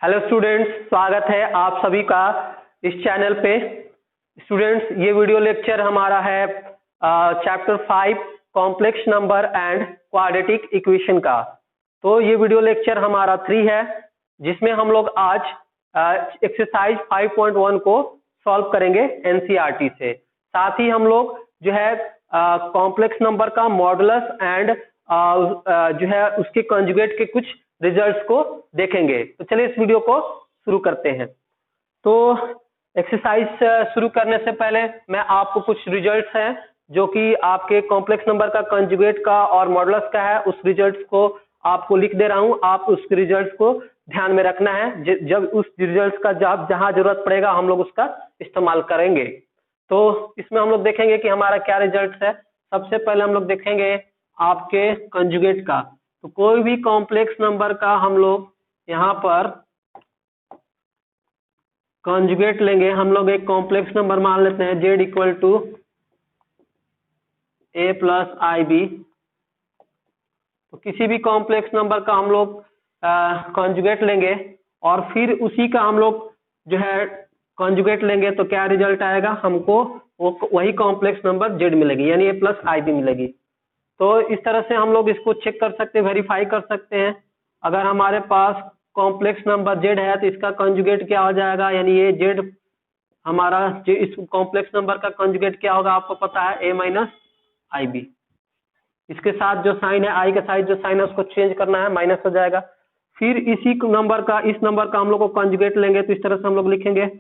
Hello students, स्वागत है आप सभी का इस चैनल पे। स्टूडेंट्स, ये वीडियो लेक्चर हमारा है chapter 5 complex number and quadratic equation का। तो ये वीडियो लेक्चर हमारा 3 है, जिसमें हम लोग आज एक्सरसाइज 5.1 को सॉल्व करेंगे एनसीईआरटी से। साथ ही हम लोग जो है कॉम्प्लेक्स नंबर का मॉडुलस एंड जो है उसके कंजुगेट के कुछ रिजल्ट्स को देखेंगे। तो चलिए इस वीडियो को शुरू करते हैं। तो एक्सरसाइज शुरू करने से पहले मैं आपको कुछ रिजल्ट्स हैं जो कि आपके कॉम्प्लेक्स नंबर का कंजुगेट का और मॉडुलस का है, उस रिजल्ट्स को आपको लिख दे रहा हूं। आप उस रिजल्ट्स को ध्यान में रखना है। जब उस रिजल्ट्स का जहां जरूरत पड़ेगा हम लोग उसका इस्तेमाल करेंगे। तो इसमें हम लोग देखेंगे कि हमारा क्या रिजल्ट है। सबसे पहले हम लोग देखेंगे आपके कंजुगेट का। तो कोई भी कॉम्प्लेक्स नंबर का हम लोग यहाँ पर कंजुगेट लेंगे। हम लोग एक कॉम्प्लेक्स नंबर मान लेते हैं z equal to a plus i b. तो किसी भी कॉम्प्लेक्स नंबर का हम लोग कंजुगेट लेंगे और फिर उसी का हम लोग जो है कंजुगेट लेंगे तो क्या रिजल्ट आएगा, हमको वही कॉम्प्लेक्स नंबर z मिलेगी, यानी a प्लस आई बी मिलेगी। तो इस तरह से हम लोग इसको चेक कर सकते हैं, वेरीफाई कर सकते हैं। अगर हमारे पास कॉम्प्लेक्स नंबर z है तो इसका कंजुगेट क्या हो जाएगा, यानी ये z हमारा इस कॉम्प्लेक्स नंबर का कंजुगेट क्या होगा आपको पता है, a माइनस आई बी। इसके साथ जो साइन है, आई के साथ जो साइन है उसको चेंज करना है, माइनस हो जाएगा। फिर इसी नंबर का इस नंबर का हम लोग को कंजुगेट लेंगे तो इस तरह से हम लोग लिखेंगे।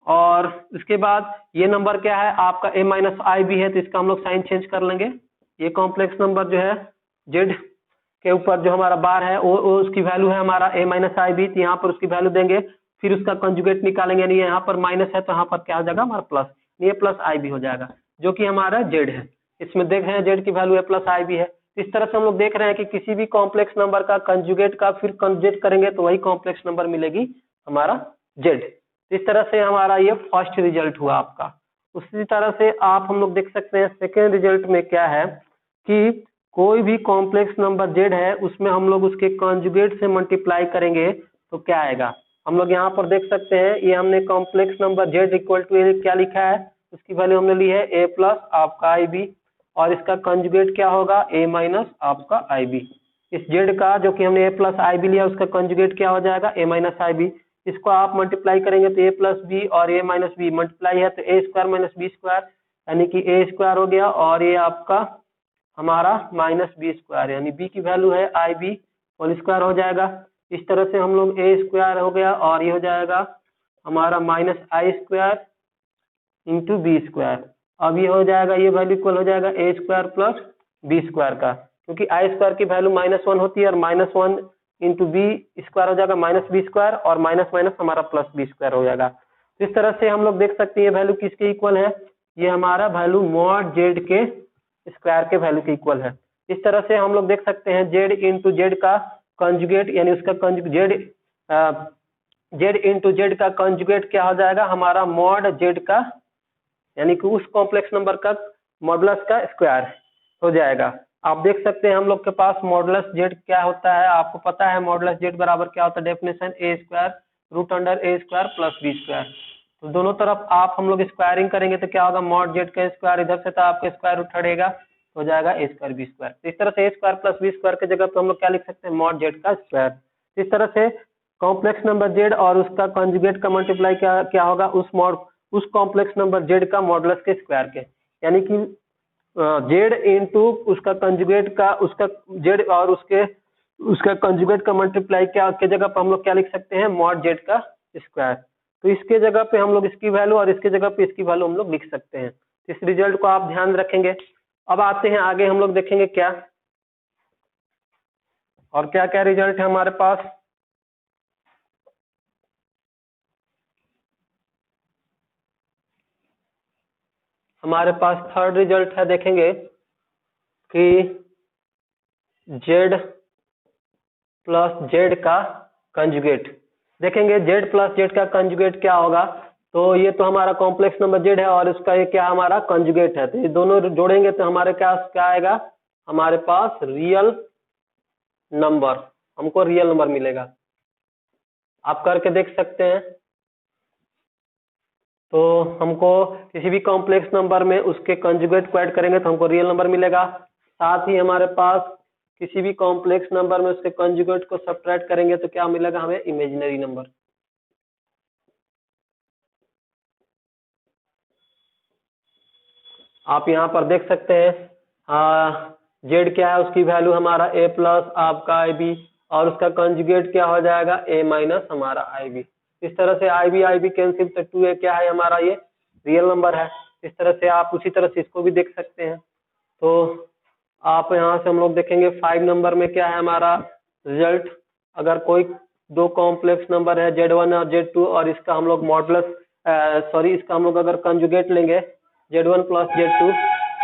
और इसके बाद ये नंबर क्या है आपका a माइनस आई बी है, तो इसका हम लोग साइन चेंज कर लेंगे। ये कॉम्प्लेक्स नंबर जो है z के ऊपर जो हमारा बार है वो उसकी वैल्यू है हमारा a माइनस आई बी, तो यहाँ पर उसकी वैल्यू देंगे। फिर उसका कंजुगेट निकालेंगे, यानी यहाँ पर माइनस है तो यहाँ पर क्या हो जाएगा हमारा प्लस, ये प्लस आई बी हो जाएगा जो कि हमारा z है। इसमें देख रहे हैं z की वैल्यू है प्लस आई बी है। इस तरह से हम लोग देख रहे हैं कि किसी भी कॉम्प्लेक्स नंबर का कंजुगेट का फिर कंजुगेट करेंगे तो वही कॉम्प्लेक्स नंबर मिलेगी हमारा z। इस तरह से हमारा ये फर्स्ट रिजल्ट हुआ आपका। उसी तरह से आप हम लोग देख सकते हैं सेकेंड रिजल्ट में क्या है कि कोई भी कॉम्प्लेक्स नंबर z है उसमें हम लोग उसके कंजुगेट से मल्टीप्लाई करेंगे तो क्या आएगा। हम लोग यहाँ पर देख सकते हैं, ये हमने complex number z equal to क्या लिखा है, उसकी वैल्यू हमने ली है a प्लस आपका आई बी, और इसका कंजुगेट क्या होगा a माइनस आपका आई बी। इस z का जो कि हमने a प्लस आई बी लिया उसका कंजुगेट क्या हो जाएगा a माइनस आई बी। इसको आप मल्टीप्लाई करेंगे तो a प्लस बी और a माइनस बी मल्टीप्लाई है तो a square minus b square, यानी कि a स्क्वायर हो गया और ये आपका हमारा माइनस बी स्क्वायर, यानी b की वैल्यू है आई बी होल स्क्वायर हो जाएगा। इस तरह से हम लोग a स्क्वायर हो गया और ये हो जाएगा हमारा माइनस आई स्क्वायर इंटू बी स्क्वायर। अब ये हो जाएगा, ये वैल्यू इक्वल हो जाएगा a square plus b square का, क्योंकि आई स्क्वायर की वैल्यू -1 होती है और -1 इंटू बी स्क्वायर हो जाएगा माइनस बी स्क्वायर, और माइनस माइनस हमारा प्लस बी स्क्वायर हो जाएगा। तो इस तरह से हम लोग देख सकते हैं ये वैल्यू किसके इक्वल है, ये हमारा वैल्यू मॉड जेड के स्क्वायर के वैल्यू के इक्वल है। इस तरह से हम लोग देख सकते हैं जेड इंटू जेड का कंजुगेट, यानी उसका जेड इंटू जेड का कंजुगेट क्या हो जाएगा हमारा मॉड जेड का, यानी कि उस कॉम्प्लेक्स नंबर का मॉडुलस का स्क्वायर हो जाएगा। आप देख सकते हैं हम लोग के पास मॉडुलस जेड क्या होता है, आपको पता है मॉडुलस जेड बराबर क्या होता है, definition a square root under a square plus b square. तो दोनों तरफ आप हम लोग स्क्वायरिंग करेंगे तो क्या होगा, मॉड जेड का स्क्वायर इधर से तो आपका स्क्वायर रूट हटेगा, हो जाएगा a स्क्वायर बी स्क्वायर। तो इस तरह से a square plus b square की जगह पे हम लोग क्या लिख सकते हैं, मॉड जेड का स्क्वायर। इस तरह से कॉम्प्लेक्स नंबर जेड और उसका कंजुगेट का मल्टीप्लाई क्या होगा उस कॉम्प्लेक्स नंबर जेड का मॉडुलस के स्क्वायर के, यानी कि जेड इंटू उसका कंजुगेट का उसका जेड और उसका कंजुगेट का मल्टीप्लाई क्या के जगह पे हम लोग क्या लिख सकते हैं, मॉड जेड का स्क्वायर। तो इसके जगह पे हम लोग इसकी वैल्यू और इसके जगह पे इसकी वैल्यू हम लोग लिख सकते हैं। इस रिजल्ट को आप ध्यान रखेंगे। अब आते हैं आगे, हम लोग देखेंगे क्या और क्या क्या रिजल्ट है हमारे पास। हमारे पास थर्ड रिजल्ट है, देखेंगे कि z प्लस जेड का कंजुगेट। देखेंगे z प्लस जेड का कंजुगेट क्या होगा। तो ये तो हमारा कॉम्प्लेक्स नंबर z है और इसका ये क्या हमारा कंजुगेट है, तो ये दोनों जोड़ेंगे तो हमारे क्या आएगा, हमारे पास रियल नंबर, हमको रियल नंबर मिलेगा। आप करके देख सकते हैं। तो हमको किसी भी कॉम्प्लेक्स नंबर में उसके कंजुगेट को ऐड करेंगे तो हमको रियल नंबर मिलेगा। साथ ही हमारे पास किसी भी कॉम्प्लेक्स नंबर में उसके कंजुगेट को सब्ट्रैक्ट करेंगे तो क्या मिलेगा हमें, इमेजिनरी नंबर। आप यहाँ पर देख सकते हैं जेड क्या है, उसकी वैल्यू हमारा ए प्लस आपका आई बी, और उसका कंजुगेट क्या हो जाएगा, ए माइनस हमारा आई बी। इस तरह से आई बी कैंसिल, तो 2a क्या है हमारा, ये रियल नंबर है। इस तरह से आप उसी तरह से इसको भी देख सकते हैं। तो आप यहाँ से हम लोग देखेंगे 5 नंबर में क्या है हमारा रिजल्ट। अगर कोई दो कॉम्प्लेक्स नंबर है Z1 और Z2 और इसका हम लोग मॉडुलस इसका हम लोग अगर कंजुगेट लेंगे Z1 प्लस Z2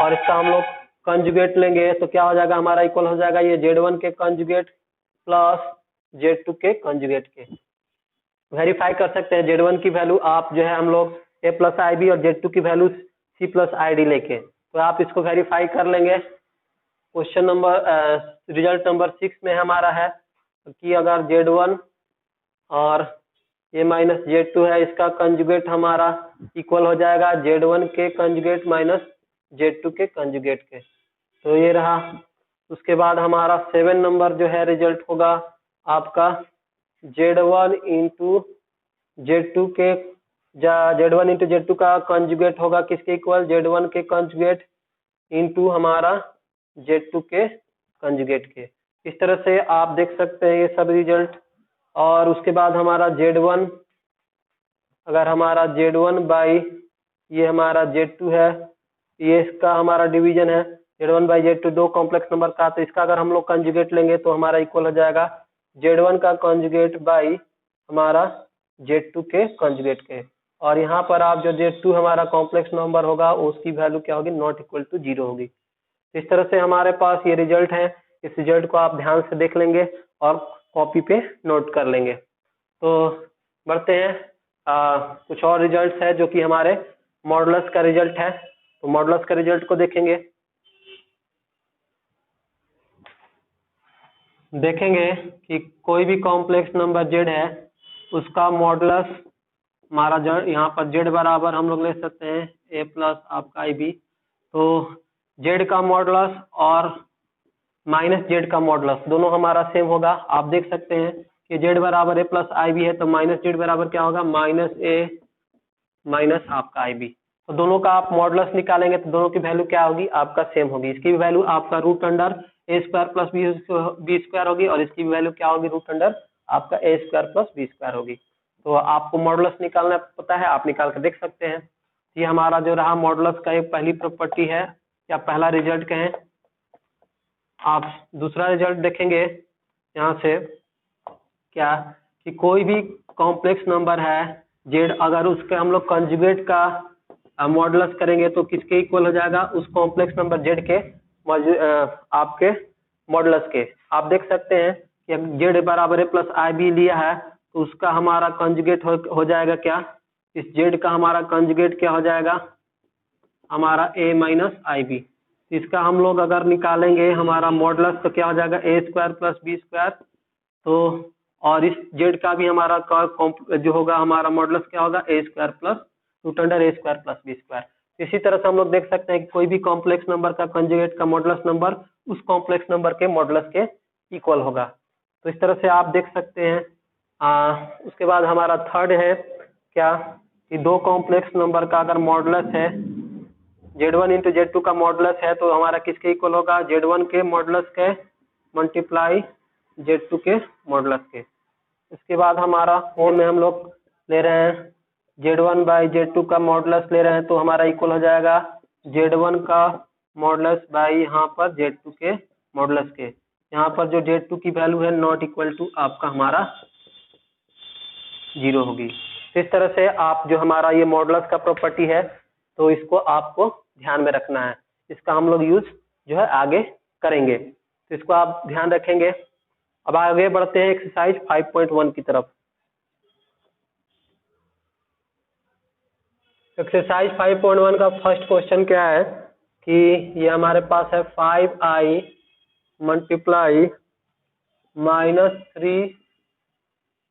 और इसका हम लोग कंजुगेट लेंगे तो क्या हो जाएगा हमारा, इक्वल हो जाएगा ये Z1 के कंजुगेट प्लस Z2 के कंजुगेट के। वेरीफाई कर सकते हैं Z1 की वैल्यू आप जो है हम लोग a प्लस आई बी और Z2 की value c plus I D लेके, तो आप इसको वेरीफाई कर लेंगे। क्वेश्चन नंबर रिजल्ट नंबर 6 में हमारा है कि अगर Z1 और a माइनस Z2 है, इसका कंजुगेट हमारा इक्वल हो जाएगा Z1 के कंजुगेट माइनस Z2 के कंजुगेट के। तो ये रहा। उसके बाद हमारा 7 नंबर जो है रिजल्ट होगा आपका Z1 इंटू Z2 के Z1 इंटू Z2 का कंजुगेट होगा किसके इक्वल, Z1 के कंजुगेट इंटू हमारा Z2 के कंजुगेट के। इस तरह से आप देख सकते हैं ये सब रिजल्ट। और उसके बाद हमारा Z1, अगर हमारा Z1 बाई ये हमारा Z2 है, ये इसका हमारा डिवीजन है Z1 बाई Z2 दो कॉम्प्लेक्स नंबर का, तो इसका अगर हम लोग कंजुगेट लेंगे तो हमारा इक्वल हो जाएगा Z1 का कंजुगेट बाई हमारा Z2 के कंजुगेट के। और यहाँ पर आप जो Z2 हमारा कॉम्प्लेक्स नंबर होगा उसकी वैल्यू क्या होगी, नॉट इक्वल टू 0 होगी। इस तरह से हमारे पास ये रिजल्ट है। इस रिजल्ट को आप ध्यान से देख लेंगे और कॉपी पे नोट कर लेंगे। तो बढ़ते हैं कुछ और रिजल्ट्स है जो कि हमारे मॉडुलस का रिजल्ट है। तो मॉडुलस का रिजल्ट को देखेंगे कि कोई भी कॉम्प्लेक्स नंबर z है उसका मॉडुलस हमारा यहाँ पर z बराबर हम लोग ले सकते हैं a प्लस आपका आई बी। तो z का मॉडुलस और माइनस z का मॉडुलस दोनों हमारा सेम होगा। आप देख सकते हैं कि z बराबर a प्लस आई बी है तो माइनस z बराबर क्या होगा, माइनस a माइनस आपका आई बी। तो दोनों का आप मॉडुलस निकालेंगे तो दोनों की वैल्यू क्या होगी, आपका सेम होगी। इसकी भी वैल्यू आपका रूट अंडर ए स्क्वायर प्लस बी स्क्वायर होगी और इसकी भी वैल्यू क्या होगी, रूट अंडर आपका ए स्क्वायर प्लस बी स्क्वायर होगी। तो आपको मॉडुलस निकालना पता है, आप निकाल कर देख सकते हैं। ये हमारा जो रहा मॉडुलस का एक पहली प्रॉपर्टी है या पहला रिजल्ट कहें। आप दूसरा रिजल्ट देखेंगे यहाँ से क्या कि कोई भी कॉम्प्लेक्स नंबर है जेड, अगर उसके हम लोग कंजुगेट का मॉडुलस करेंगे तो किसके इक्वल हो जाएगा, उस कॉम्प्लेक्स नंबर जेड के आपके मॉडुलस के। आप देख सकते हैं कि जेड बराबर है प्लस आई बी लिया है तो उसका हमारा कंजुगेट हो जाएगा क्या, इस जेड का हमारा कंजुगेट क्या हो जाएगा, हमारा ए माइनस आई बी। इसका हम लोग अगर निकालेंगे हमारा मॉडुलस तो क्या हो जाएगा, ए स्क्वायर प्लस बी स्क्वायर। तो और इस जेड का भी हमारा जो होगा हमारा मॉडुलस क्या होगा, ए स्क्वायर प्लस रूट अंडर ए स्क्वायर प्लस बी स्क्वायर। इसी तरह से हम लोग देख सकते हैं कि कोई भी कॉम्प्लेक्स नंबर का कंजुगेट का मॉडुलस नंबर उस कॉम्प्लेक्स नंबर के मॉडुलस के इक्वल होगा। तो इस तरह से आप देख सकते हैं। उसके बाद हमारा थर्ड है क्या कि दो कॉम्प्लेक्स नंबर का अगर मॉडुलस है Z1 इंटू Z2 का मॉडुलस है तो हमारा किसके इक्वल होगा, Z1 के मॉडुलस के मल्टीप्लाई Z2 के मॉडुलस के। इसके बाद हमारा फोर में हम लोग ले रहे हैं Z1 बाई Z2 का मॉडुलस ले रहे हैं तो हमारा इक्वल हो जाएगा Z1 का मॉडुलस बाई यहाँ पर Z2 के मॉडुलस के। यहाँ पर जो Z2 की वैल्यू है नॉट इक्वल टू आपका हमारा 0 होगी। इस तरह से आप जो हमारा ये मॉडुलस का प्रॉपर्टी है तो इसको आपको ध्यान में रखना है, इसका हम लोग यूज जो है आगे करेंगे, तो इसको आप ध्यान रखेंगे। अब आगे बढ़ते हैं एक्सरसाइज 5.1 की तरफ। एक्सरसाइज 5.1 का फर्स्ट क्वेश्चन क्या है कि ये हमारे पास है 5i मल्टीप्लाई -3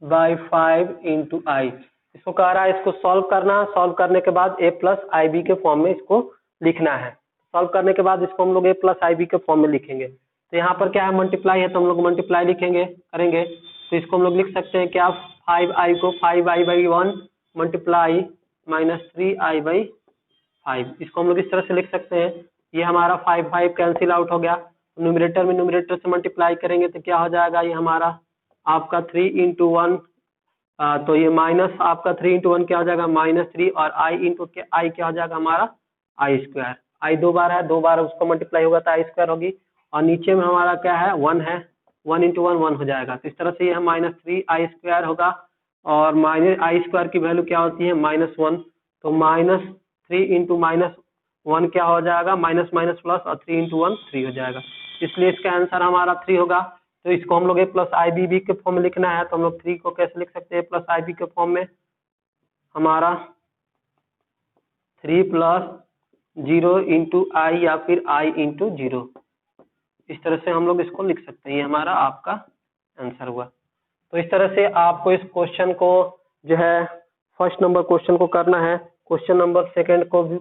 बाई 5 इंटू आई। इसको कह रहा है इसको सॉल्व करना, सॉल्व करने के बाद a प्लस आई बी के फॉर्म में इसको लिखना है। सॉल्व करने के बाद इसको हम लोग a प्लस आई बी के फॉर्म में लिखेंगे। तो यहाँ पर क्या है, मल्टीप्लाई है तो हम लोग मल्टीप्लाई लिखेंगे करेंगे। तो इसको हम लोग लिख सकते हैं क्या, 5i को 5i/1 मल्टीप्लाई -3i/5। इसको हम लोग इस तरह से लिख सकते हैं। ये हमारा 5 कैंसिल आउट हो गया। न्यूमरेटर में न्यूमरेटर से मल्टीप्लाई करेंगे तो क्या हो जाएगा, ये हमारा आपका 3 इंटू 1, तो ये माइनस आपका 3 इंटू 1 क्या हो जाएगा -3, और आई इंटू आई क्या हो जाएगा हमारा आई स्क्वायर। आई 2 बार है, 2 बार उसको मल्टीप्लाई होगा तो आई स्क्वायर होगी। और नीचे में हमारा क्या है 1 है, 1 इंटू 1 1 हो जाएगा। तो इस तरह से ये -3 आई स्क्वायर होगा। और माइनस आई स्क्वायर की वैल्यू क्या होती है -1, तो -3 इंटू -1 क्या हो जाएगा माइनस माइनस प्लस, और 3 इंटू 1 3 हो जाएगा। इसलिए इसका आंसर हमारा 3 होगा। तो इसको हम लोग a प्लस आई बी के फॉर्म में लिखना है। तो हम लोग 3 को कैसे लिख सकते हैं, a प्लस आई बी के फॉर्म में, हमारा 3 प्लस 0 इंटू आई या फिर i इंटू 0, इस तरह से हम लोग इसको लिख सकते हैं। ये हमारा आपका आंसर हुआ। तो इस तरह से आपको इस क्वेश्चन को जो है फर्स्ट नंबर क्वेश्चन को करना है। क्वेश्चन नंबर सेकंड को भी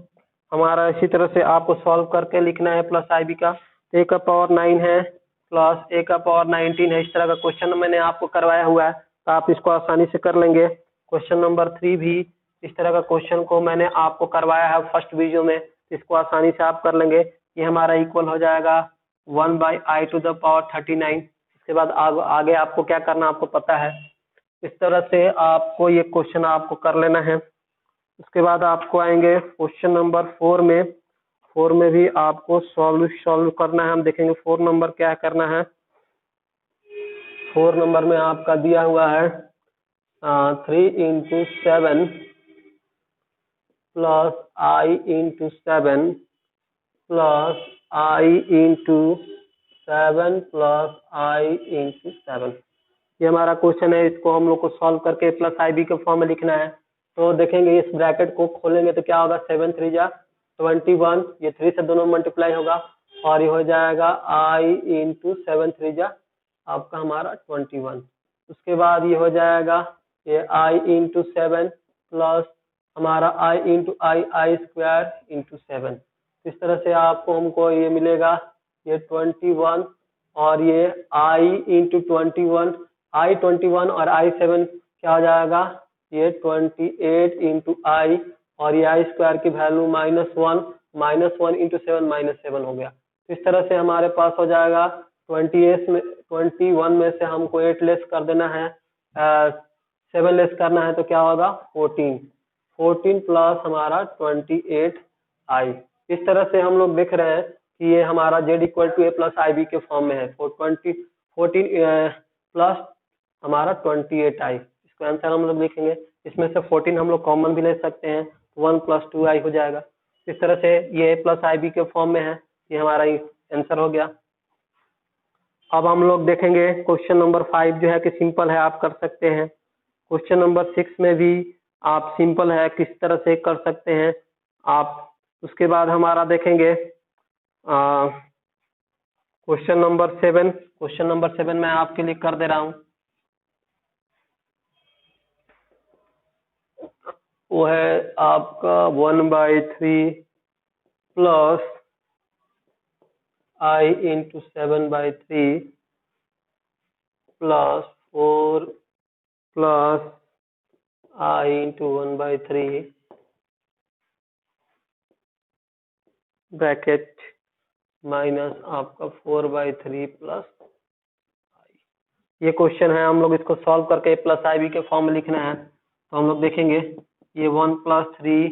हमारा इसी तरह से आपको सॉल्व करके लिखना है प्लस आई बी का। a का पावर 9 है प्लस a का पावर 19 है। इस तरह का क्वेश्चन मैंने आपको करवाया हुआ है, तो आप इसको आसानी से कर लेंगे। क्वेश्चन नंबर 3 भी इस तरह का क्वेश्चन को मैंने आपको करवाया है फर्स्ट वीडियो में, इसको आसानी से आप कर लेंगे। ये हमारा इक्वल हो जाएगा 1/i⁻39। इसके बाद आगे आपको क्या करना आपको पता है। इस तरह से आपको ये क्वेश्चन आपको कर लेना है। उसके बाद आपको आएंगे क्वेश्चन नंबर 4 में। 4 में भी आपको सॉल्व करना है। हम देखेंगे 4 नंबर क्या करना है। 4 नंबर में आपका दिया हुआ है 3 इंटू 7 प्लस आई इंटू 7 प्लस आई इंटू 7 प्लस आई इंटू 7। ये हमारा क्वेश्चन है। इसको हम लोग को सॉल्व करके प्लस आई बी के फॉर्म में लिखना है। तो देखेंगे इस ब्रैकेट को खोलेंगे तो क्या होगा, 7 3 जा 21, ये 3 से दोनों मल्टीप्लाई होगा, और ये हो जाएगा आई इंटू 7 3 जा आपका हमारा 21। उसके बाद ये हो जाएगा ये आई इंटू 7 प्लस हमारा आई इंटू आई स्क्वायर इंटू 7। इस तरह से आपको हमको ये मिलेगा ये 21, और ये आई इंटू 21, आई 21 और आई 7 क्या हो जाएगा ये 28 इंटू आई, और ये आई स्क्वायर की वैल्यू -1 इंटू 7 -7 हो गया। इस तरह से हमारे पास हो जाएगा 21 में से हमको 8 लेस कर देना है, 7 लेस करना है तो क्या होगा 14 प्लस हमारा 28 आई। इस तरह से हम लोग देख रहे हैं कि ये हमारा z equal to a plus i b के फॉर्म में है। 14 प्लस हमारा 28 आई। इसका आंसर हम लोग लिखेंगे। इसमें से 14 हम लोग कॉमन भी ले सकते हैं, 1 प्लस 2 आई हो जाएगा। इस तरह से ये a प्लस आई बी के फॉर्म में है। ये हमारा आंसर हो गया। अब हम लोग देखेंगे क्वेश्चन नंबर 5 जो है कि सिंपल है, आप कर सकते हैं। क्वेश्चन नंबर 6 में भी आप सिंपल है, किस तरह से कर सकते हैं आप। उसके बाद हमारा देखेंगे क्वेश्चन नंबर 7। क्वेश्चन नंबर 7 मैं आपके लिए कर दे रहा हूँ। वो है आपका 1/3 प्लस आई इंटू 7/3 प्लस 4 प्लस आई इंटू 1/3 ब्रैकेट माइनस आपका 4/3 प्लस आई। ये क्वेश्चन है, हम लोग इसको सॉल्व करके प्लस आई बी के फॉर्म में लिखना है। तो हम लोग देखेंगे ये 1 प्लस 3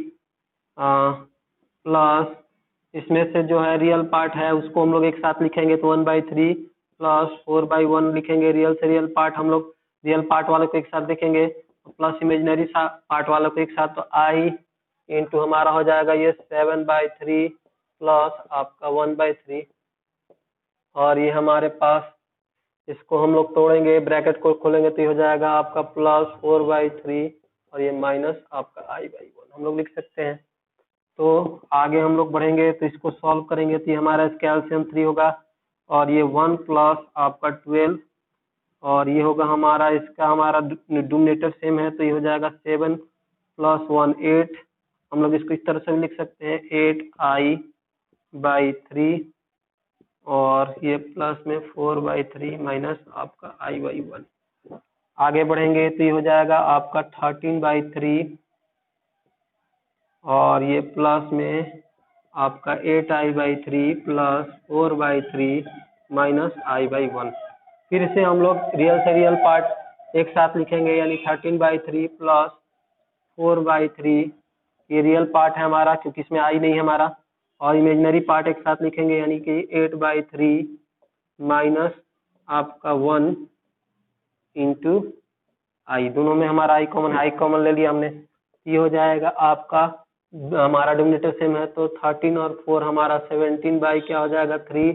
प्लस इसमें से जो है रियल पार्ट है उसको हम लोग एक साथ लिखेंगे तो 1/3 प्लस 4/1 लिखेंगे। रियल से रियल पार्ट हम लोग रियल पार्ट वाले को एक साथ लिखेंगे, प्लस इमेजिनरी पार्ट वाले को एक साथ, तो आई इंटू हमारा हो जाएगा ये 7/3 प्लस आपका 1/3, और ये हमारे पास इसको हम लोग तोड़ेंगे, ब्रैकेट को खोलेंगे तो ये हो जाएगा आपका प्लस 4/3 और ये माइनस आपका i/1 हम लोग लिख सकते हैं। तो आगे हम लोग बढ़ेंगे तो इसको सॉल्व करेंगे तो ये हमारा इसका एलसीएम 3 होगा, और ये 1 प्लस आपका 12 और ये होगा हमारा, इसका हमारा डिनोमिनेटर सेम है तो ये हो जाएगा 7 + 1 8। हम लोग इसको इस तरह से भी लिख सकते हैं 8i/3 और ये प्लस में 4/3 माइनस आपका i/1। आगे बढ़ेंगे तो ये हो जाएगा आपका 13/3 और ये प्लस में आपका 8i/3 प्लस 4/3 माइनस i/1। फिर से हम लोग रियल से रियल पार्ट एक साथ लिखेंगे, यानी 13/3 प्लस 4/3, ये रियल पार्ट है हमारा क्योंकि इसमें आई नहीं है हमारा, और इमेजिनरी पार्ट एक साथ लिखेंगे यानी कि 8/3 माइनस आपका 1 इंटू आई। दोनों में हमारा आई कॉमन है, आई कॉमन ले लिया हमने। ये हो जाएगा आपका, हमारा डिनोमिनेटर सेम है तो 13 और 4 हमारा 17 बाई क्या हो जाएगा 3,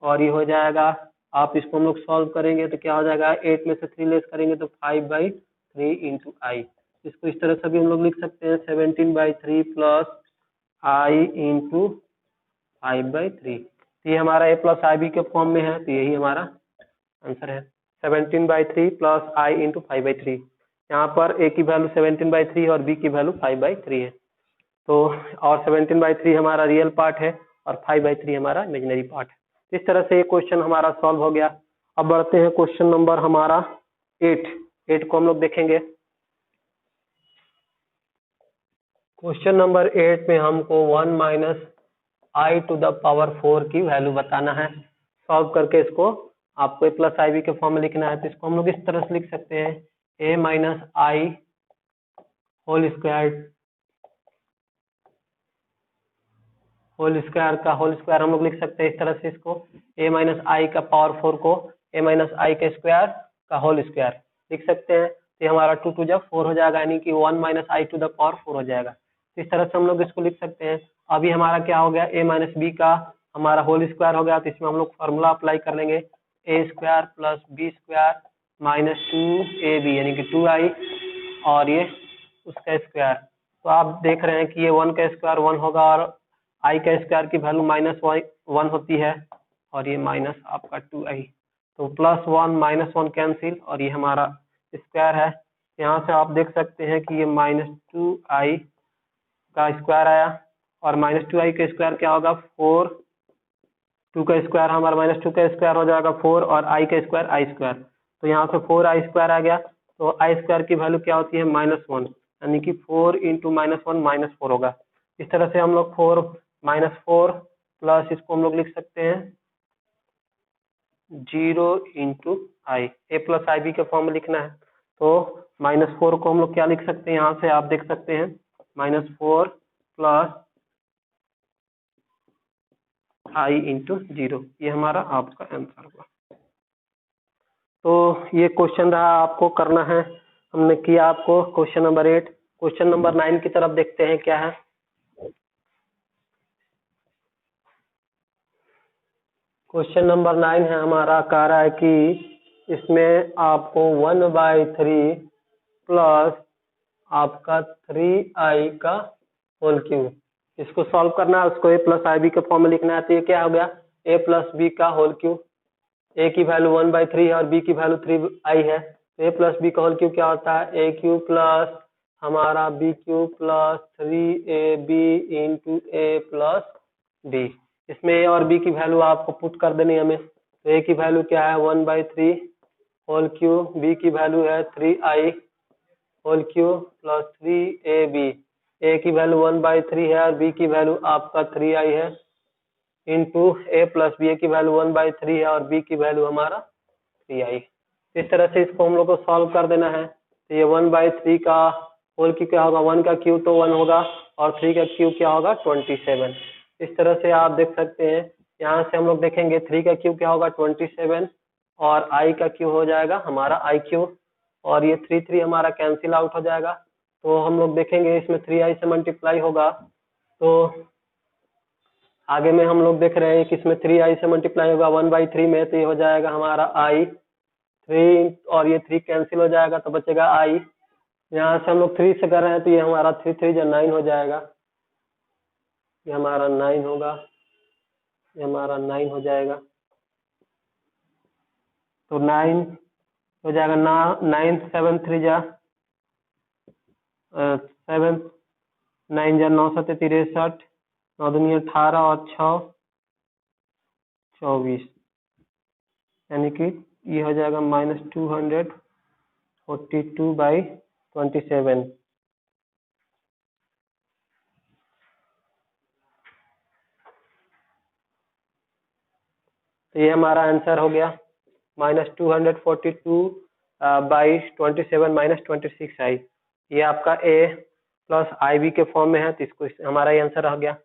और ये हो जाएगा, आप इसको हम लोग सॉल्व करेंगे तो क्या हो जाएगा, 8 में से 3 लेस करेंगे तो 5/3 इंटू आई। इसको इस तरह से भी हम लोग लिख सकते हैं 17/3 प्लस आई इंटू 5/3। ये हमारा a प्लस आई बी के फॉर्म में है तो यही हमारा आंसर है 17/3 प्लस आई इंटू 5/3। यहाँ पर a की वैल्यू 17/3 और b की वैल्यू 5/3 है। तो और 17/3 हमारा रियल पार्ट है और 5/3 हमारा इमेजिनरी पार्ट है। इस तरह से ये क्वेश्चन हमारा सॉल्व हो गया। अब बढ़ते हैं क्वेश्चन नंबर हमारा 8 को हम लोग देखेंगे। क्वेश्चन नंबर 8 में हमको 1 minus i to the power 4 की वैल्यू बताना है। सॉल्व करके इसको आपको a प्लस आई बी के फॉर्म में लिखना है, तो इसको हम लोग इस तरह से लिख सकते हैं a minus i whole square का होल स्क्वायर हम लोग लिख सकते हैं इस तरह से, इसको a माइनस आई का पावर 4 को a माइनस आई के स्क्वायर का होल स्क्वायर लिख सकते हैं। तो हमारा 2 टू जब 4 हो जाएगा, यानी कि 1 minus i to the power 4 हो जाएगा। तो इस तरह से हम लोग इसको लिख सकते हैं। अभी हमारा क्या हो गया, a माइनस बी का हमारा होल स्क्वायर हो गया, तो इसमें हम लोग फार्मूला अप्लाई कर लेंगे, a square plus b square minus 2ab यानी कि 2i और ये उसका स्क्वायर। तो आप देख रहे हैं कि ये 1 का स्क्वायर 1 होगा और आई का स्क्वायर की वैल्यू -1 होती है और ये माइनस आपका 2i। तो +1 -1 कैंसिल और ये हमारा स्क्वायर है। यहाँ से आप देख सकते हैं कि ये -2i का स्क्वायर आया और -2i का स्क्वायर क्या होगा 4, 2 का स्क्वायर हमारा -2 का स्क्वायर हो जाएगा 4 और i का स्क्वायर आई स्क्वायर। तो यहाँ से 4i स्क्वायर आ गया, तो आई स्क्वायर की वैल्यू क्या होती है -1, यानी कि 4 इंटू -1 -4 होगा। इस तरह से हम लोग 4 प्लस इसको हम लोग लिख सकते हैं 0 into I, A plus i b के फॉर्म में लिखना है। तो -4 को हम लोग क्या लिख सकते हैं, यहाँ से आप देख सकते हैं -4 प्लस आई इंटू 0, ये हमारा आपका आंसर होगा। तो ये क्वेश्चन रहा, आपको करना है, हमने किया आपको क्वेश्चन नंबर 8। क्वेश्चन नंबर 9 की तरफ देखते हैं क्या है। क्वेश्चन नंबर 9 है हमारा, कह रहा है कि इसमें आपको 1/3 प्लस आपका 3i का होल क्यूब, इसको सॉल्व करना है, उसको a प्लस आई बी के फॉर्म में लिखना है। तो ये क्या हो गया, a प्लस बी का होल क्यूब, a की वैल्यू 1/3 है और b की वैल्यू 3i है। तो a प्लस बी का होल क्यूब क्या होता है, a क्यूब प्लस हमारा b cube plus 3ab into a plus b। इसमें a और b की वैल्यू आपको पुट कर देनी है हमें। तो a की वैल्यू क्या है 1/3 होल क्यूब, b की वैल्यू है 3i whole cube plus 3ab। a की वैल्यू 1/3 है और b की वैल्यू आपका 3i है, इंटू a प्लस बी की वैल्यू 1/3 है और b की वैल्यू हमारा 3i। इस तरह से इसको हम लोग को सॉल्व कर देना है। तो ये 1/3 का होल क्यूब क्या होगा, 1 का क्यूब तो 1 होगा और 3 का क्यूब क्या होगा 27। इस तरह से आप देख सकते हैं, यहाँ से हम लोग देखेंगे 3 का क्यूब क्या होगा 27 और i का क्यूब हो जाएगा हमारा i क्यूब, और ये 3 हमारा कैंसिल आउट हो जाएगा। तो हम लोग देखेंगे इसमें 3i से मल्टीप्लाई होगा, तो आगे में हम लोग देख रहे हैं कि इसमें 3i से मल्टीप्लाई होगा 1/3 में, तो ये हो जाएगा हमारा i 3 और ये 3 कैंसिल हो जाएगा तो बचेगा i। यहाँ से हम लोग 3 से कर रहे हैं तो ये हमारा 3 जो 9 हो जाएगा, ये हमारा 9 होगा, ये हमारा 9 हो जाएगा। तो 9 हो जाएगा ना 9 7 3 जा 7 9 जा 9 7 63 9 दूनी 18 और 6 24, यानी कि ये हो जाएगा -242/27। तो ये हमारा आंसर हो गया -242/27 -26i। ये आपका a प्लस IB के फॉर्म में है, तो इसको हमारा ये आंसर आ गया।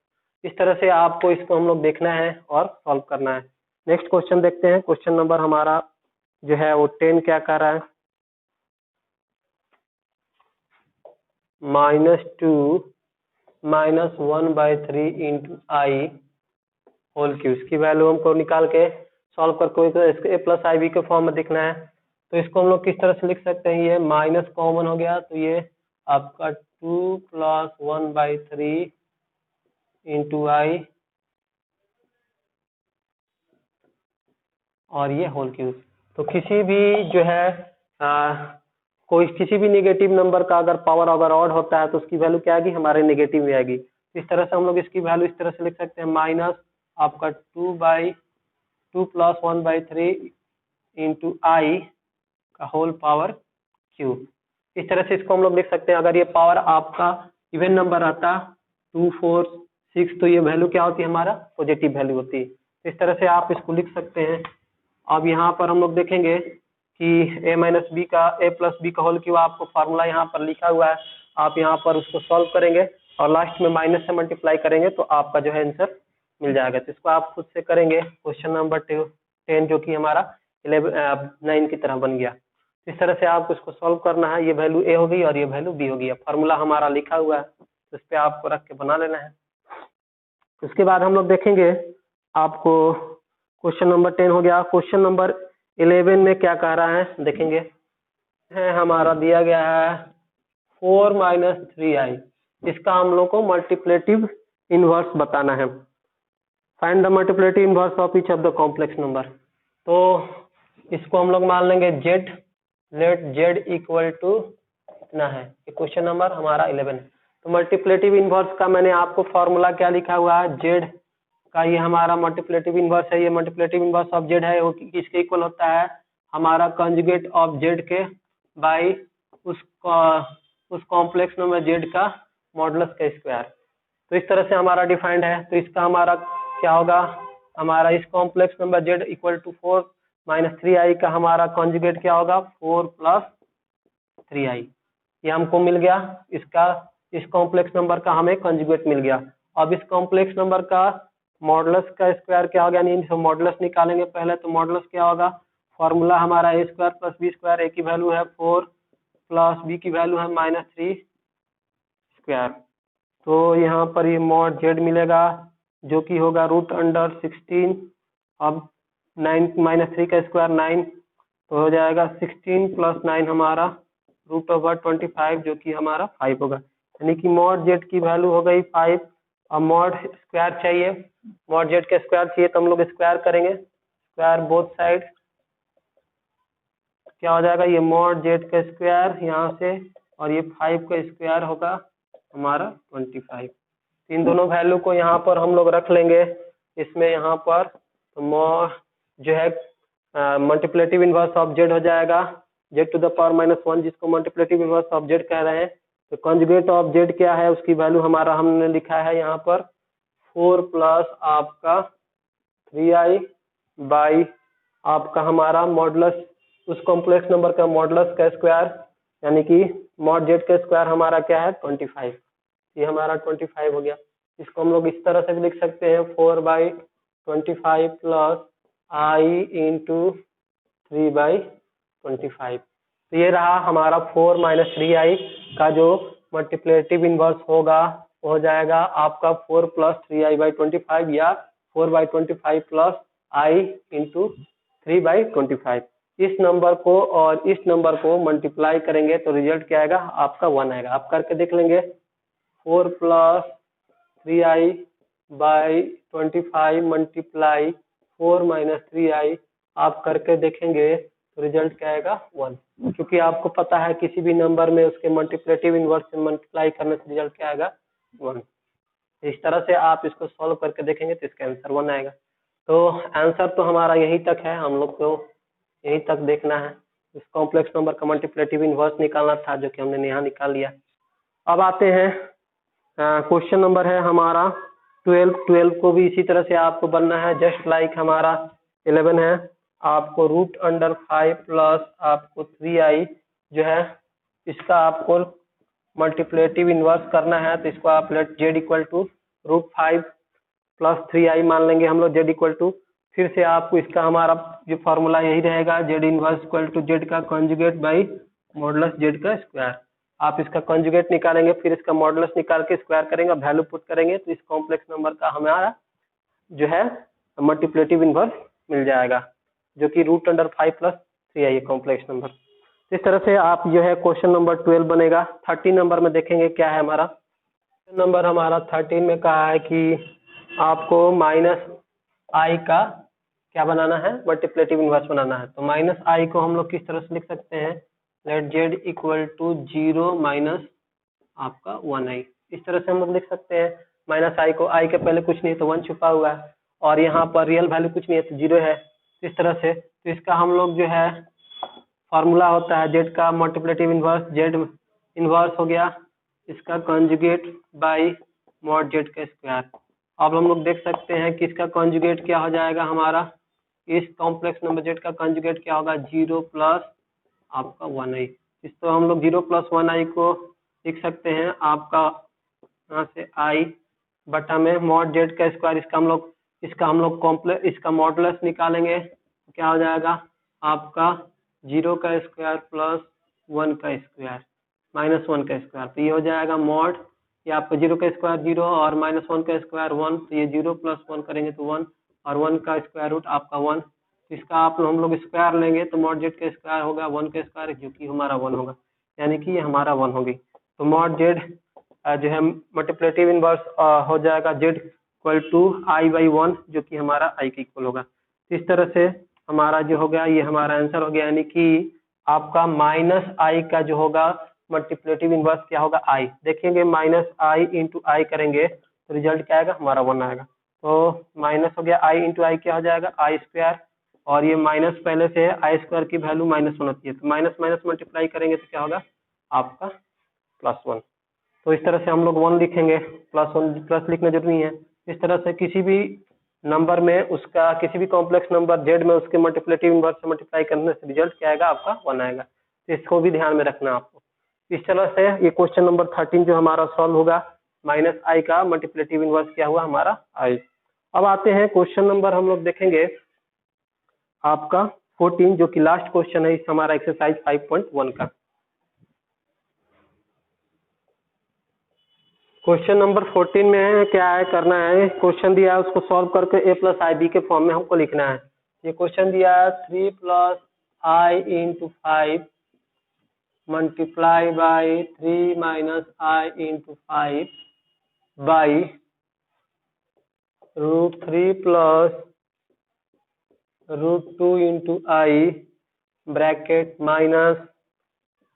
इस तरह से आपको इसको हम लोग देखना है और सॉल्व करना है। नेक्स्ट क्वेश्चन देखते हैं। क्वेश्चन नंबर हमारा जो है वो 10 क्या कर रहा है, -2 -1/3 इंटू आई होल क्यूब। इसकी वैल्यू हमको निकाल के सॉल्व करके इसको a प्लस IB के फॉर्म में देखना है। तो इसको हम लोग किस तरह से लिख सकते हैं, ये माइनस कॉमन हो गया, तो ये आपका 2 + 1/3 इंटू आई और ये होल क्यूब। तो किसी भी जो है कोई किसी भी नेगेटिव नंबर का अगर पावर अगर ऑड होता है तो उसकी वैल्यू क्या आएगी, हमारे नेगेटिव में आएगी। इस तरह से हम लोग इसकी वैल्यू इस तरह से लिख सकते हैं, माइनस आपका 2 + 1/3 इंटू आई का होल पावर क्यूब। इस तरह से इसको हम लोग लिख सकते हैं। अगर ये पावर आपका इवन नंबर आता 2 4 6 तो ये वैल्यू क्या होती है, हमारा पॉजिटिव वैल्यू होती है। इस तरह से आप इसको लिख सकते हैं। अब यहाँ पर हम लोग देखेंगे कि a प्लस बी का होल क्यूब आपको फार्मूला यहाँ पर लिखा हुआ है। आप यहाँ पर उसको सॉल्व करेंगे और लास्ट में माइनस से मल्टीप्लाई करेंगे तो आपका जो है आंसर मिल जाएगा। तो इसको आप खुद से करेंगे। क्वेश्चन नंबर 10 जो कि हमारा 9 की तरह बन गया। इस तरह से आपको इसको सॉल्व करना है। ये वैल्यू a हो गई और ये वैल्यू b हो गई। फार्मूला हमारा लिखा हुआ है, तो इस पर आपको रख के बना लेना है। उसके बाद हम लोग देखेंगे आपको क्वेश्चन नंबर 10 हो गया। क्वेश्चन नंबर 11 में क्या कह रहा है देखेंगे। है हमारा दिया गया है 4 - 3i। इसका हम लोग को मल्टीप्लेटिव इनवर्स बताना है। Find the multiplicative inverse of each of the complex number. तो इसको हम लोग मान लेंगे z, let z equal to कितना है, ये क्वेश्चन नंबर हमारा 11 है। तो मल्टीप्लेटिव इनवर्स का मैंने आपको फॉर्मूला क्या लिखा हुआ है, z का ये हमारा मल्टीप्लेटिव इनवर्स है। ये मल्टीप्लेटिव इनवर्स ऑफ z है, वो किसके इक्वल होता है, हमारा कंजुगेट ऑफ z के बाई उस कॉम्प्लेक्स नंबर z का मॉडुलस का स्क्वायर। तो इस तरह से हमारा डिफाइंड है। तो इसका हमारा क्या होगा, हमारा इस complex number z equal to 4 - 3i का हमारा कंजुगेट क्या होगा, 4 + 3i। ये हमको मिल गया। इसका इस कॉम्प्लेक्स नंबर का हमें कंजुगेट मिल गया। अब इस कॉम्प्लेक्स नंबर का मॉडुलस का स्क्वायर क्या होगा, यानी मॉडुलस निकालेंगे पहले। तो मॉडुलस क्या होगा, फॉर्मूला हमारा a² + b²। a की वैल्यू है 4 प्लस b की वैल्यू है -3²। तो यहाँ पर ये मॉड z मिलेगा जो कि होगा √16। अब 9 - 3 का स्क्वायर 9, तो हो जाएगा 16 + 9 हमारा √25 जो कि हमारा 5 होगा। यानी कि मॉड z की वैल्यू हो गई 5। अब मॉड स्क्वायर चाहिए, मॉड z का स्क्वायर चाहिए, तो हम लोग स्क्वायर करेंगे, स्क्वायर बोथ साइड। क्या हो जाएगा, ये मॉड z का स्क्वायर यहाँ से और ये 5 का स्क्वायर होगा हमारा 25। इन दोनों वैल्यू को यहाँ पर हम लोग रख लेंगे इसमें। यहाँ पर तो मॉड जो है मल्टीप्लेटिव इनवर्स ऑफ z हो जाएगा z⁻⁻1, जिसको मल्टीप्लेटिव इनवर्स ऑफ z कह रहे हैं। तो कंजुगेट ऑफ z क्या है, उसकी वैल्यू हमारा हमने लिखा है यहाँ पर 4 प्लस आपका 3i बाई आपका हमारा मॉडुलस उस कॉम्प्लेक्स नंबर का मॉडुलस का स्क्वायर, यानी कि मॉड z का स्क्वायर हमारा क्या है 25। ये हमारा 25 हो गया। इसको हम लोग इस तरह से भी लिख सकते हैं 4/25 प्लस i इंटू 3/25। तो ये रहा हमारा 4 - 3i का जो मल्टीप्लेटिव इनवर्स होगा हो जाएगा आपका 4 + 3i/25 या 4/25 प्लस i इंटू 3/25। इस नंबर को और इस नंबर को मल्टीप्लाई करेंगे तो रिजल्ट क्या आएगा, आपका 1 आएगा। आप करके देख लेंगे। 4 + 3i/25 मल्टीप्लाई 4 - 3i आप करके देखेंगे तो रिजल्ट क्या आएगा 1, क्योंकि आपको पता है किसी भी नंबर में उसके मल्टीप्लेटिव इनवर्स से मल्टीप्लाई करने से रिजल्ट क्या आएगा 1। इस तरह से आप इसको सॉल्व करके देखेंगे तो इसका आंसर 1 आएगा। तो आंसर तो हमारा यहीं तक है, हम लोग को यहीं तक देखना है। इस कॉम्प्लेक्स नंबर का मल्टीप्लेटिव इनवर्स निकालना था, जो कि हमने यहाँ निकाल लिया। अब आते हैं क्वेश्चन नंबर है हमारा 12 को भी इसी तरह से आपको बनना है, जस्ट लाइक हमारा 11 है। आपको √5 प्लस आपको 3i जो है इसका आपको मल्टीप्लेटिव इनवर्स करना है। तो इसको आप let z equal to √5 plus 3i मान लेंगे हम लोग, z इक्वल टू, फिर से आपको इसका हमारा जो फॉर्मूला यही रहेगा, z inverse equal to z का कॉन्जुगेट बाई मॉडुलस z का स्क्वायर। आप इसका कॉन्जुगेट निकालेंगे, फिर इसका मॉडुलस निकाल के स्क्वायर करेंगे, वैल्यू पुट करेंगे, तो इस कॉम्प्लेक्स नंबर का हमारा जो है मल्टीप्लेटिव इनवर्स मिल जाएगा, जो कि √5 प्लस 3i है कॉम्प्लेक्स नंबर। इस तरह से आप जो है क्वेश्चन नंबर 12 बनेगा। 13 नंबर में देखेंगे क्या है हमारा। नंबर हमारा 13 में कहा है कि आपको -i का क्या बनाना है, मल्टीप्लेटिव इनवर्स बनाना है। तो -i को हम लोग किस तरह से लिख सकते हैं, let z equal to 0 minus आपका 1i, इस तरह से हम लोग लिख सकते हैं। -i को, i के पहले कुछ नहीं है तो 1 छुपा हुआ है, और यहाँ पर रियल वैल्यू कुछ नहीं है तो 0 है। इस तरह से तो इसका हम लोग जो है फार्मूला होता है z का मल्टीप्लेटिव इनवर्स, z इनवर्स हो गया इसका कॉन्जुगेट बाई मॉड z का स्क्वायर। अब हम लोग देख सकते हैं कि इसका कॉन्जुगेट क्या हो जाएगा हमारा, इस कॉम्प्लेक्स नंबर z का कॉन्जुगेट क्या होगा, 0 प्लस आपका 1i। इसको हम लोग 0 प्लस 1i को लिख सकते हैं आपका यहाँ से i बटा में मॉड z का स्क्वायर। इसका हम लोग कॉम्प्लेक्स, इसका मॉडुलस निकालेंगे तो क्या हो जाएगा आपका 0 का स्क्वायर प्लस 1 का स्क्वायर माइनस 1 का स्क्वायर। तो ये हो जाएगा मॉड, ये आपका 0 का स्क्वायर 0 और -1 का स्क्वायर 1, तो ये 0 प्लस 1 करेंगे तो 1, और 1 का स्क्वायर रूट आपका 1। तो इसका हम लोग स्क्वायर लेंगे तो मॉड z का स्क्वायर होगा 1 का स्क्वायर, जो कि हमारा 1 होगा, यानी कि ये हमारा 1 होगी। तो मॉड z जो है मल्टीप्लेटिव इनवर्स हो जाएगा z इक्वल टू i/1, जो कि हमारा i के इक्वल होगा। इस तरह से हमारा जो हो गया ये हमारा आंसर हो गया, यानी कि आपका -i का जो होगा मल्टीप्लेटिव इनवर्स क्या होगा, i। देखेंगे -i इंटू i करेंगे तो रिजल्ट क्या आएगा, हमारा 1 आएगा। तो माइनस हो गया i इंटू आई, क्या हो जाएगा i स्क्वायर, और ये माइनस पहले से है, i स्क्वायर की वैल्यू -1 होती है, तो माइनस माइनस मल्टीप्लाई करेंगे तो क्या होगा आपका +1। तो इस तरह से हम लोग 1 लिखेंगे, +1 प्लस लिखना जरूरी है। इस तरह से किसी भी नंबर में उसका, किसी भी कॉम्प्लेक्स नंबर z में उसके मल्टीप्लेटिव इनवर्स से मल्टीप्लाई करने से रिजल्ट क्या आएगा आपका 1 आएगा। तो इसको भी ध्यान में रखना आपको। इस तरह से ये क्वेश्चन नंबर 13 जो हमारा सॉल्व होगा, -i का मल्टीप्लेटिव इनवर्स क्या हुआ हमारा i। अब आते हैं क्वेश्चन नंबर हम लोग देखेंगे आपका 14, जो कि लास्ट क्वेश्चन है इस हमारा एक्सरसाइज 5.1 का। क्वेश्चन नंबर 14 में क्या है करना है, क्वेश्चन दिया है उसको सॉल्व करके a प्लस आई बी के फॉर्म में हमको लिखना है। ये क्वेश्चन दिया है 3 plus i into 5 multiply by 3 minus i into 5 by √3 plus √2 into I bracket minus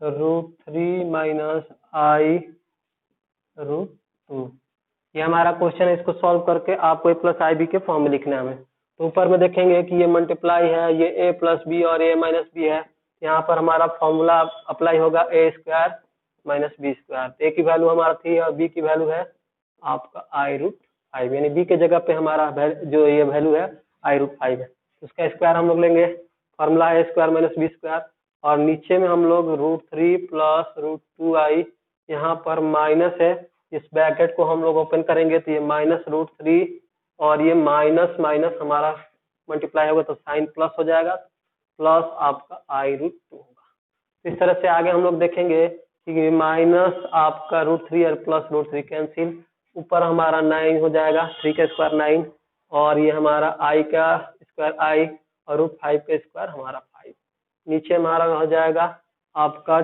√3 minus i √2। ये हमारा क्वेश्चन है, इसको सॉल्व करके आपको a प्लस आई बी के फॉर्म में लिखना है हमें। तो ऊपर में देखेंगे कि ये मल्टीप्लाई है, ये a प्लस बी और a माइनस बी है, यहाँ पर हमारा फॉर्मूला अप्लाई होगा a square minus b square. तो a की वैल्यू हमारा 3 और b की वैल्यू है आपका i√5, यानी b के जगह पे हमारा जो ये वैल्यू है i√5 है। उसका स्क्वायर हम लोग लेंगे, फॉर्मूला है a square minus b square, और नीचे में हम लोग √3 प्लस √2i, यहाँ पर माइनस है, इस ब्रैकेट को हम लोग ओपन करेंगे तो ये -√3 और ये माइनस माइनस हमारा मल्टीप्लाई होगा तो साइन प्लस हो जाएगा, प्लस आपका i√2 होगा। इस तरह से आगे हम लोग देखेंगे कि माइनस आपका √3 और प्लस √3 कैंसिल, ऊपर हमारा 9 हो जाएगा, 3 का स्क्वायर 9, और ये हमारा i का स्क्वायर i और √5 का स्क्वायर हमारा 5। नीचे हमारा हो जाएगा आपका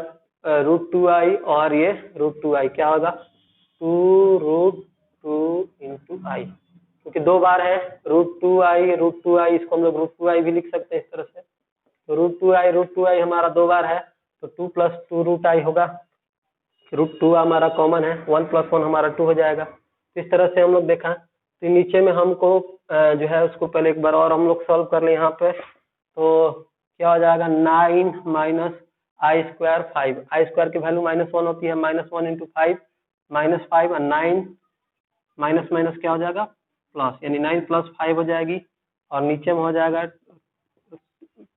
√2i और ये √2i, क्या होगा 2√2 इंटू आई, क्योंकि 2 बार है √2i, इसको हम लोग √2i भी लिख सकते हैं इस तरह से। तो रूट टू आई हमारा 2 बार है, तो 2 + 2 रूट आई होगा। रूट 2 हमारा कॉमन है, 1 + 1 हमारा 2 हो जाएगा। इस तरह से हम लोग देखा, तो नीचे में हमको जो है उसको पहले एक बार और हम लोग सॉल्व कर लें यहाँ पे। तो क्या हो जाएगा, 9 - I² 5, I² की वैल्यू -1 होती है, -1 × 5 -5 और 9 माइनस माइनस क्या हो जाएगा प्लस, यानी 9 + 5 हो जाएगी। और नीचे में हो जाएगा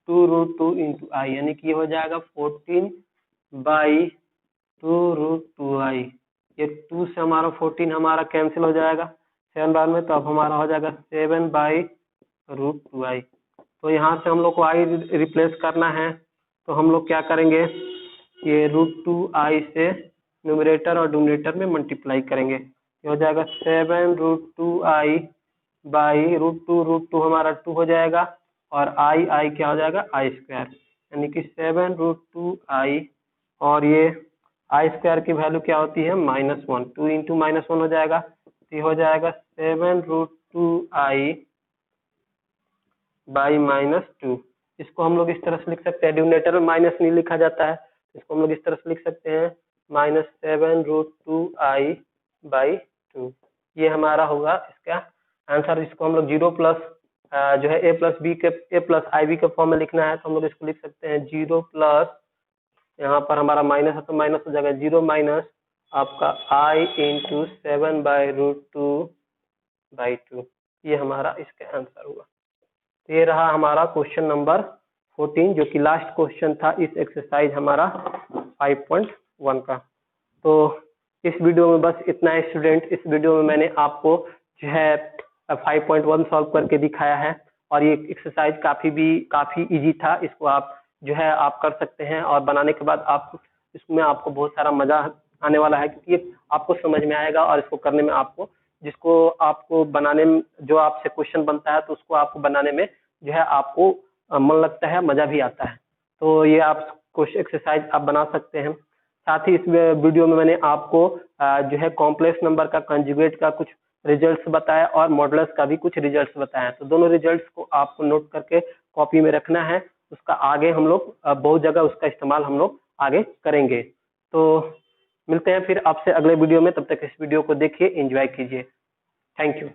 2√2 × I, यानी कि हो जाएगा 14/2√2I। ये 2 से हमारा 14 हमारा कैंसिल हो जाएगा 7 बार में, तो अब हमारा हो जाएगा 7/√2I। तो यहाँ से हम लोग को I रिप्लेस करना है, तो हम लोग क्या करेंगे, ये √2I से न्यूमरेटर और डिनोमिनेटर में मल्टीप्लाई करेंगे। ये हो जाएगा 7√2I बाई √2 हमारा 2 हो जाएगा, और I क्या हो जाएगा I², यानी कि 7√2I, और ये I² की वैल्यू क्या होती है -1, 2 × -1 हो जाएगा, तो ये हो जाएगा 7√2I बाई -2। इसको हम लोग इस तरह से लिख सकते हैं, डिनोमिनेटर में माइनस नहीं लिखा जाता है, इसको हम लोग इस तरह से लिख सकते हैं -7√2I बाई 2। ये हमारा होगा इसका आंसर। इसको हम लोग 0 प्लस जो है a + IB के फॉर्म में लिखना है, तो हम लोग इसको लिख सकते हैं 0 प्लस, यहाँ पर हमारा माइनस है तो माइनस हो जाएगा 0 माइनस आपका I × 7/√2/2। ये हमारा इसका आंसर हुआ। तो ये रहा हमारा क्वेश्चन नंबर 14, जो कि लास्ट क्वेश्चन था इस एक्सरसाइज हमारा 5.1 का। तो इस वीडियो में बस इतना है स्टूडेंट। इस वीडियो में मैंने आपको जो है 5.1 सॉल्व करके दिखाया है, और ये एक्सरसाइज काफ़ी इजी था। इसको आप जो है आप कर सकते हैं, और बनाने के बाद आप इसमें आपको बहुत सारा मज़ा आने वाला है, क्योंकि ये आपको समझ में आएगा, और इसको करने में आपको आपको बनाने में जो आपसे क्वेश्चन बनता है, तो उसको आपको बनाने में जो है आपको मन लगता है, मज़ा भी आता है। तो ये आप कुछ एक्सरसाइज आप बना सकते हैं। साथ ही इस वीडियो में मैंने आपको जो है कॉम्प्लेक्स नंबर का कंजुगेट का कुछ रिजल्ट्स बताया, और मॉडुलस का भी कुछ रिजल्ट्स बताया। तो दोनों रिजल्ट्स को आपको नोट करके कॉपी में रखना है, उसका आगे हम लोग बहुत जगह उसका इस्तेमाल हम लोग आगे करेंगे। तो मिलते हैं फिर आपसे अगले वीडियो में, तब तक इस वीडियो को देखिए, एंजॉय कीजिए। Thank you.